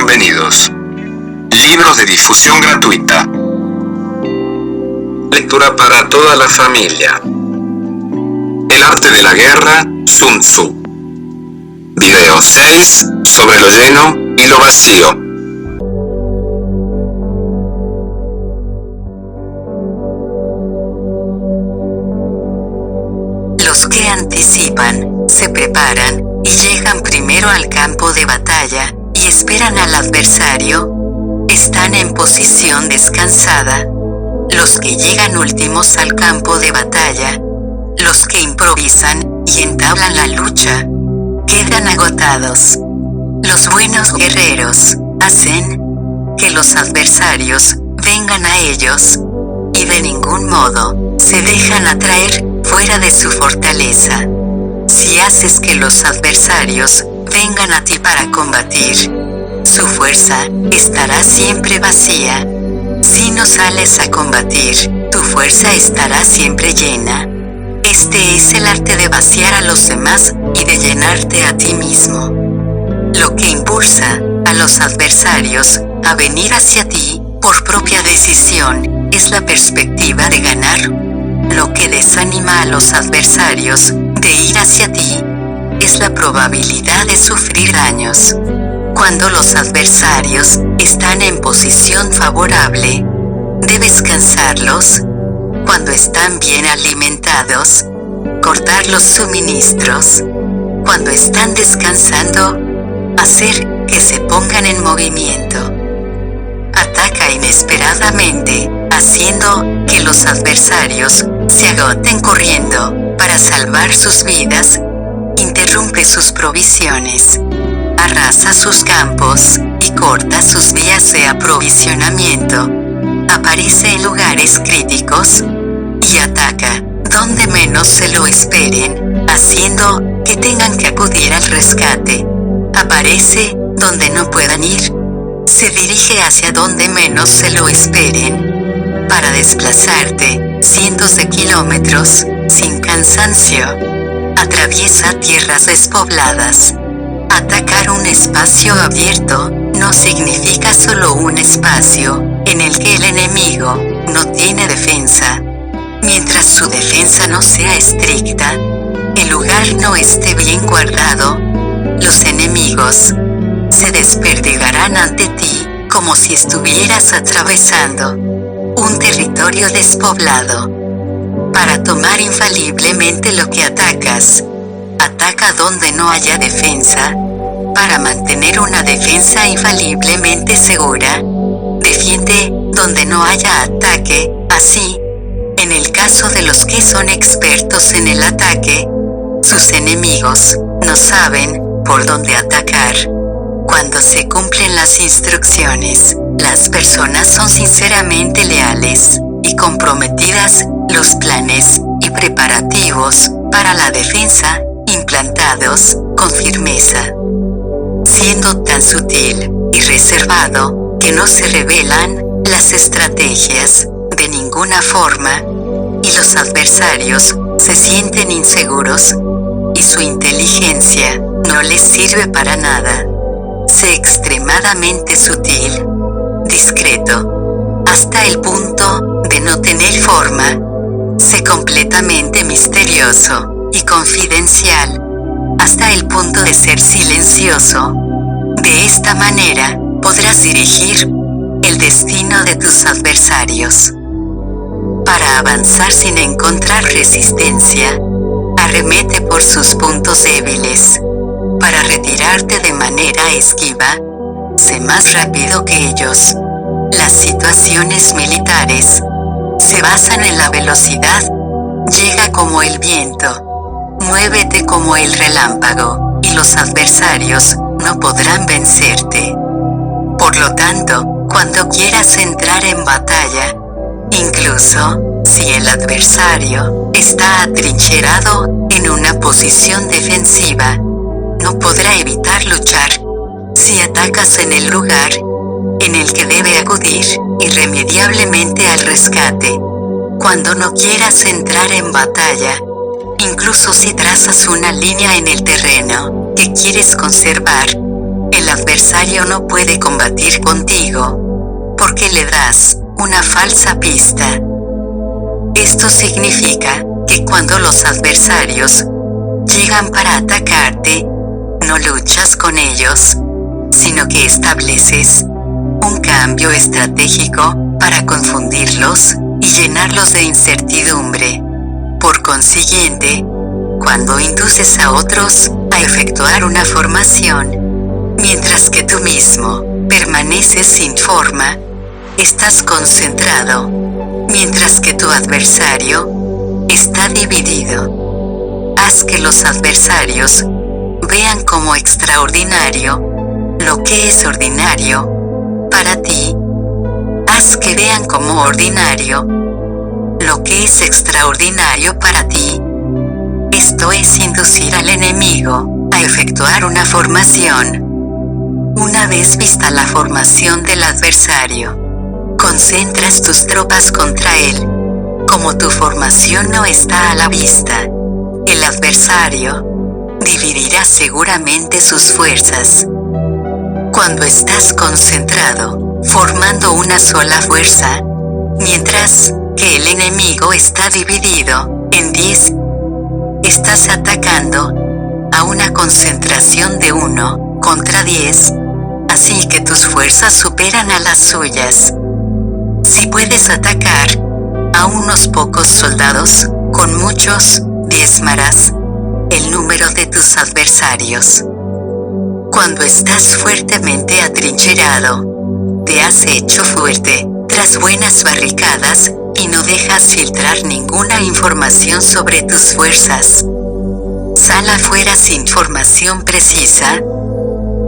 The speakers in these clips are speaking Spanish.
bienvenidos. Libros de difusión gratuita. Lectura para toda la familia. El arte de la guerra, Sun Tzu. Video 6, sobre lo lleno y lo vacío. Los que anticipan, se preparan, y llegan primero al campo de batalla, y esperan al adversario, están en posición descansada. Los que llegan últimos al campo de batalla, los que improvisan y entablan la lucha, quedan agotados. Los buenos guerreros hacen que los adversarios vengan a ellos, y de ningún modo se dejan atraer fuera de su fortaleza. Si haces que los adversarios vengan a ti para combatir, su fuerza estará siempre vacía. Si no sales a combatir, tu fuerza estará siempre llena. Este es el arte de vaciar a los demás y de llenarte a ti mismo. Lo que impulsa a los adversarios a venir hacia ti por propia decisión es la perspectiva de ganar. Lo que desanima a los adversarios de ir hacia ti es la probabilidad de sufrir daños. Cuando los adversarios están en posición favorable, debes cansarlos. Cuando están bien alimentados, cortar los suministros. Cuando están descansando, hacer que se pongan en movimiento. Ataca inesperadamente, haciendo que los adversarios se agoten corriendo para salvar sus vidas. Interrumpe sus provisiones. Arrasa sus campos y corta sus vías de aprovisionamiento. Aparece en lugares críticos y ataca donde menos se lo esperen, haciendo que tengan que acudir al rescate. Aparece donde no puedan ir. Se dirige hacia donde menos se lo esperen para desplazarte cientos de kilómetros sin cansancio. Atraviesa tierras despobladas. Atacar un espacio abierto no significa solo un espacio en el que el enemigo no tiene defensa. Mientras su defensa no sea estricta, el lugar no esté bien guardado, los enemigos se desperdigarán ante ti como si estuvieras atravesando un territorio despoblado. Para tomar infaliblemente lo que atacas, ataca donde no haya defensa. Para mantener una defensa infaliblemente segura, defiende donde no haya ataque. Así, en el caso de los que son expertos en el ataque, sus enemigos no saben por dónde atacar. Cuando se cumplen las instrucciones, las personas son sinceramente leales y comprometidas. Los planes y preparativos para la defensa, implantados con firmeza. Siendo tan sutil y reservado que no se revelan las estrategias de ninguna forma, y los adversarios se sienten inseguros y su inteligencia no les sirve para nada. Sé extremadamente sutil, discreto, hasta el punto de no tener forma. Sé completamente misterioso y confidencial, hasta el punto de ser silencioso. De esta manera, podrás dirigir el destino de tus adversarios. Para avanzar sin encontrar resistencia, arremete por sus puntos débiles. Para retirarte de manera esquiva, sé más rápido que ellos. Las situaciones militares se basan en la velocidad. Llega como el viento. Muévete como el relámpago, y los adversarios no podrán vencerte. Por lo tanto, cuando quieras entrar en batalla, incluso si el adversario está atrincherado en una posición defensiva, no podrá evitar luchar. Si atacas en el lugar en el que debe acudir irremediablemente al rescate, cuando no quieras entrar en batalla, incluso si trazas una línea en el terreno que quieres conservar, el adversario no puede combatir contigo, porque le das una falsa pista. Esto significa que cuando los adversarios llegan para atacarte, no luchas con ellos, sino que estableces un cambio estratégico para confundirlos y llenarlos de incertidumbre. Por consiguiente, cuando induces a otros a efectuar una formación, mientras que tú mismo permaneces sin forma, estás concentrado, mientras que tu adversario está dividido. Haz que los adversarios vean como extraordinario lo que es ordinario para ti. Haz que vean como ordinario lo que es extraordinario para ti. Esto es inducir al enemigo a efectuar una formación. Una vez vista la formación del adversario, concentras tus tropas contra él. Como tu formación no está a la vista, el adversario dividirá seguramente sus fuerzas. Cuando estás concentrado, formando una sola fuerza, mientras que el enemigo está dividido en 10, estás atacando a una concentración de 1 contra 10, así que tus fuerzas superan a las suyas. Si puedes atacar a unos pocos soldados, con muchos, diezmarás el número de tus adversarios. Cuando estás fuertemente atrincherado, te has hecho fuerte tras buenas barricadas y no dejas filtrar ninguna información sobre tus fuerzas. Sal afuera sin formación precisa,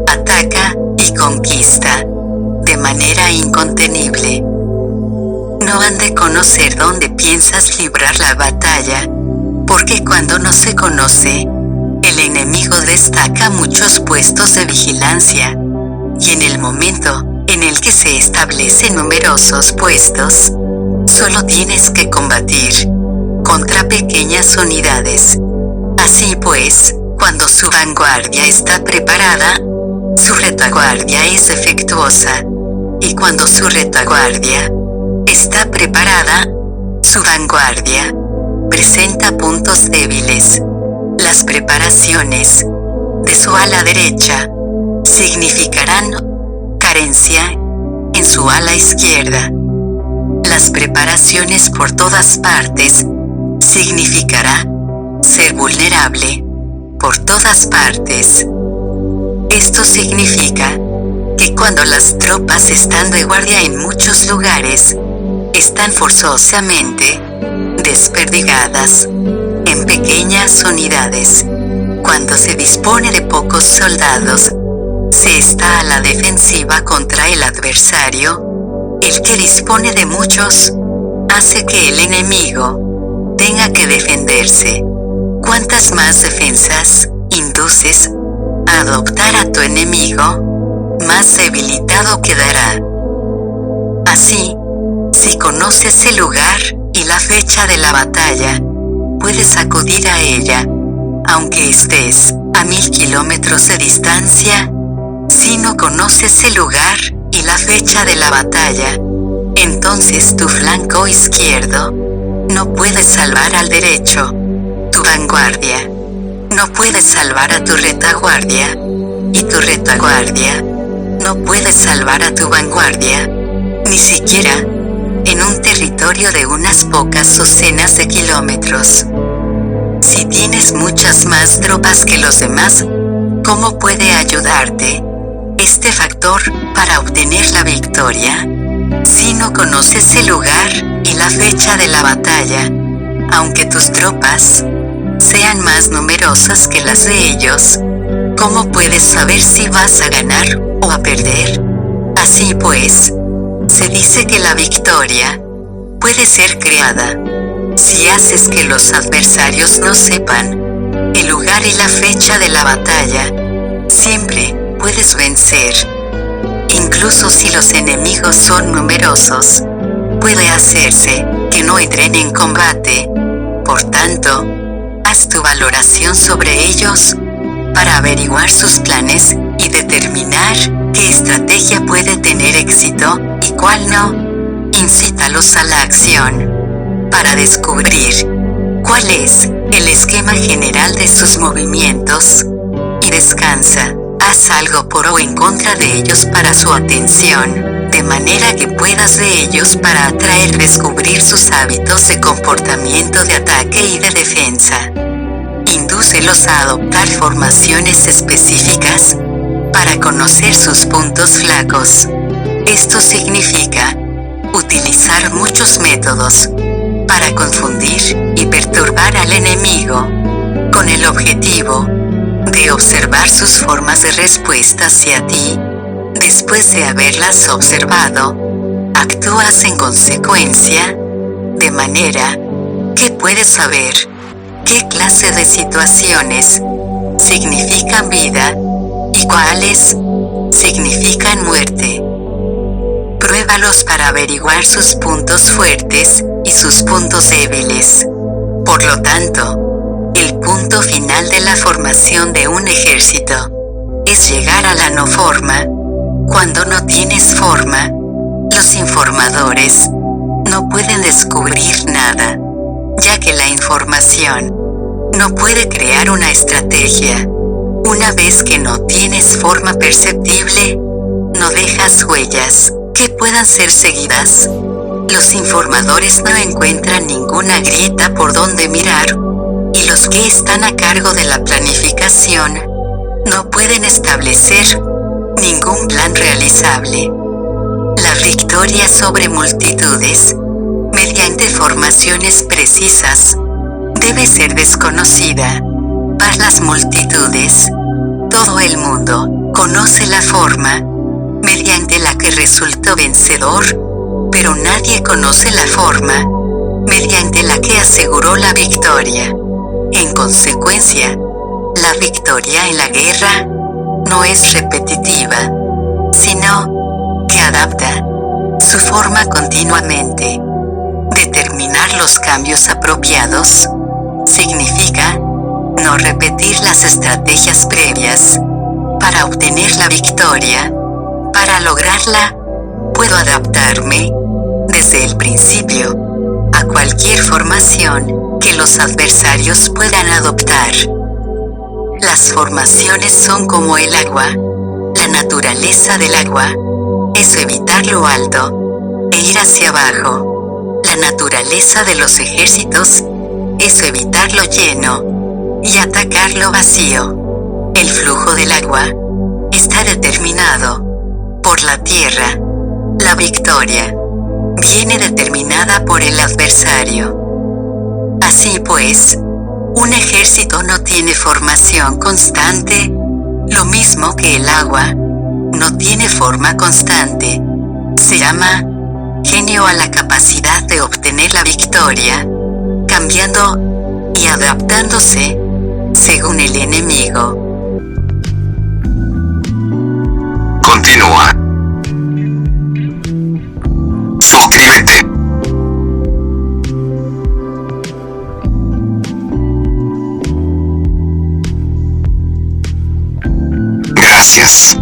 ataca y conquista de manera incontenible. No han de conocer dónde piensas librar la batalla, porque cuando no se conoce, el enemigo destaca muchos puestos de vigilancia, y en el momento en el que se establecen numerosos puestos, solo tienes que combatir contra pequeñas unidades. Así pues, cuando su vanguardia está preparada, su retaguardia es defectuosa, y cuando su retaguardia está preparada, su vanguardia presenta puntos débiles. Las preparaciones de su ala derecha significarán carencia en su ala izquierda. Las preparaciones por todas partes significará ser vulnerable por todas partes. Esto significa que cuando las tropas están de guardia en muchos lugares, están forzosamente desperdigadas en pequeñas unidades. Cuando se dispone de pocos soldados, se está a la defensiva contra el adversario. El que dispone de muchos hace que el enemigo tenga que defenderse. Cuantas más defensas induces a adoptar a tu enemigo, más debilitado quedará. Así, si conoces el lugar y la fecha de la batalla, puedes acudir a ella, aunque estés a 1000 kilómetros de distancia. Si no conoces el lugar y la fecha de la batalla, entonces tu flanco izquierdo no puede salvar al derecho, tu vanguardia no puede salvar a tu retaguardia, y tu retaguardia no puede salvar a tu vanguardia, ni siquiera en un territorio de unas pocas docenas de kilómetros. Si tienes muchas más tropas que los demás, ¿cómo puede ayudarte este factor para obtener la victoria? Si no conoces el lugar y la fecha de la batalla, aunque tus tropas sean más numerosas que las de ellos, ¿cómo puedes saber si vas a ganar o a perder? Así pues, se dice que la victoria puede ser creada si haces que los adversarios no sepan el lugar y la fecha de la batalla. Siempre puedes vencer. Incluso si los enemigos son numerosos, puede hacerse que no entren en combate. Por tanto, tu valoración sobre ellos para averiguar sus planes y determinar determinar qué estrategia puede tener éxito y cuál no. Incítalos a la acción para descubrir cuál es el esquema general de sus movimientos y descansa. Haz algo por o en contra de ellos para su atención, de manera que puedas de ellos para atraer descubrir sus hábitos de comportamiento de ataque y de defensa. Indúcelos a adoptar formaciones específicas para conocer sus puntos flacos. Esto significa utilizar muchos métodos para confundir y perturbar al enemigo, con el objetivo de observar sus formas de respuesta hacia ti. Después de haberlas observado, actúas en consecuencia, de manera que puedes saber qué clase de situaciones significan vida y cuáles significan muerte. Pruébalos para averiguar sus puntos fuertes y sus puntos débiles. Por lo tanto, el punto final de la formación de un ejército es llegar a la no forma. Cuando no tienes forma, los informadores no pueden descubrir nada, ya que la información no puede crear una estrategia. Una vez que no tienes forma perceptible, no dejas huellas que puedan ser seguidas. Los informadores no encuentran ninguna grieta por donde mirar, y los que están a cargo de la planificación no pueden establecer ningún plan realizable. La victoria sobre multitudes, mediante formaciones precisas, debe ser desconocida. Para las multitudes, todo el mundo conoce la forma mediante la que resultó vencedor, pero nadie conoce la forma mediante la que aseguró la victoria. En consecuencia, la victoria en la guerra no es repetitiva, sino que adapta su forma continuamente. Determinar los cambios apropiados significa no repetir las estrategias previas para obtener la victoria. Para lograrla, puedo adaptarme desde el principio a cualquier formación que los adversarios puedan adoptar. Las formaciones son como el agua. La naturaleza del agua es evitar lo alto e ir hacia abajo. La naturaleza de los ejércitos es evitar lo lleno y atacar lo vacío. El flujo del agua está determinado por la tierra. La victoria viene determinada por el adversario. Así pues, un ejército no tiene formación constante, lo mismo que el agua no tiene forma constante. Se llama genio a la capacidad de obtener la victoria, cambiando y adaptándose según el enemigo. Continúa. Suscríbete. Gracias.